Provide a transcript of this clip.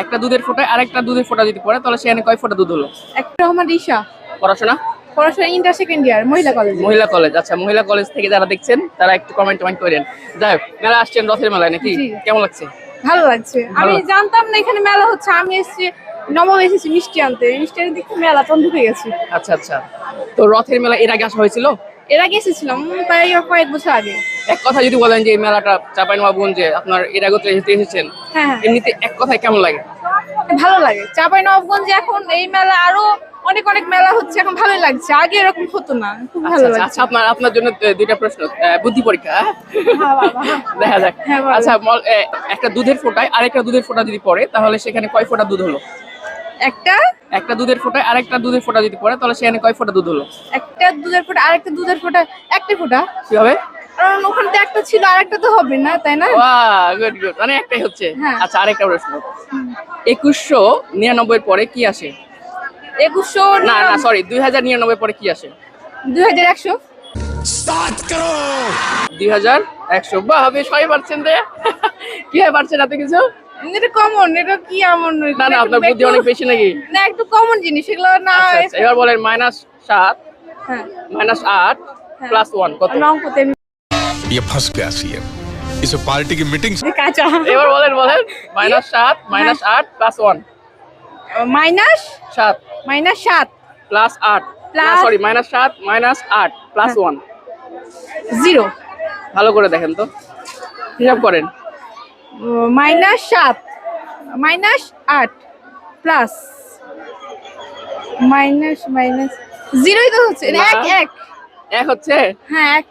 একটা দুধের ফোঁটায় আরেকটা দুধের ফোঁটা যদি পড়ে তাহলে সেখানে কয় ফোঁটা দুধ হলো? একটা রহমান রিশা, পড়াশোনা? পড়াশোনা ইন্টার সেকেন্ড ইয়ার, মহিলা কলেজ। মহিলা কলেজ। আচ্ছা, মহিলা কলেজ থেকে যারা দেখছেন তারা একটু কমেন্ট করেন। যাই হোক, মেলা আসছেন রথের মেলায় নাকি? জি। কেমন লাগছে? ভালো লাগছে। আমি জানতাম না এখানে মেলা হচ্ছে, আমি এসেছি নবম এসেছি মিষ্টি আনতে, মিষ্টি আনতে দেখতে মেলা তখন ঢুকে গেছি। আচ্ছা আচ্ছা, তো রথের মেলা এর আগে আসা হয়েছিল? এর আগে এসেছিলাম প্রায় কয়েক বছর আগে। এক কথা যদি বলেন যে এই মেলাটা চাঁপাইনবাবগঞ্জে আপনার এর আগে তো এসেছেন, হ্যাঁ, এমনিতে এক কথায় কেমন লাগে? ভালো লাগে। চাঁপাইনবাবগঞ্জে এখন এই মেলা আরো অনেক অনেক মেলা হচ্ছে, এখন ভালোই লাগছে, আগে এরকম হতো না, খুব ভালো আচ্ছা লাগছে। আচ্ছা, আপনার জন্য দুইটা প্রশ্ন, বুদ্ধি পরীক্ষা, হ্যাঁ? হ্যাঁ বাবা। দেখা যাক। হ্যাঁ, বলো। আচ্ছা, একটা দুধের ফোঁটায় আরেকটা দুধের ফোঁটা যদি পড়ে তাহলে সেখানে কয় ফোঁটা দুধ হলো? একটা দুধের ফোঁটায় আরেকটা দুধের ফোঁটা যদি পড়ে তাহলে সেখানে কয় ফোঁটা দুধ হলো? একটা দুধের ফোঁটা আরেকটা দুধের ফোঁটা, একটা ফোঁটা। কি হবে? কারণ ওখানে তো একটা ছিল, আরেকটা তো হবে না, তাই না? বাহ, গুড গুড, মানে একটাই হচ্ছে। হ্যাঁ। আচ্ছা, আরেকটা প্রশ্ন, 2199 পরে কি আসে? 2100 না না, সরি, 2099 পরে কি আসে? 2100। 2100। বাহ, বেশ সবাই পারছেন রে। কি হয় পারছেন এত কিছু? এটা কমন, এটা কি এমন? না না, আপনার বুদ্ধি অনেক বেশি নাকি? না, একটু কমন জিনিস এগুলো না। আচ্ছা আচ্ছা, এবার বলেন -7 হ্যাঁ, -8 +1 কত? অঙ্কতে ये फंस गया सीएम। इसे पार्टी की मीटिंग কাঁচা। এবার বলেন -7 -8 +1 7 -7 +8 সরি -7 -8 +1 0 ভালো করে দেখেন তো, হিসাব করেন। -7 -8 প্লাস মাইনাস 0ই তো হচ্ছে, না। এক এক। এক হচ্ছে? হ্যাঁ, এক।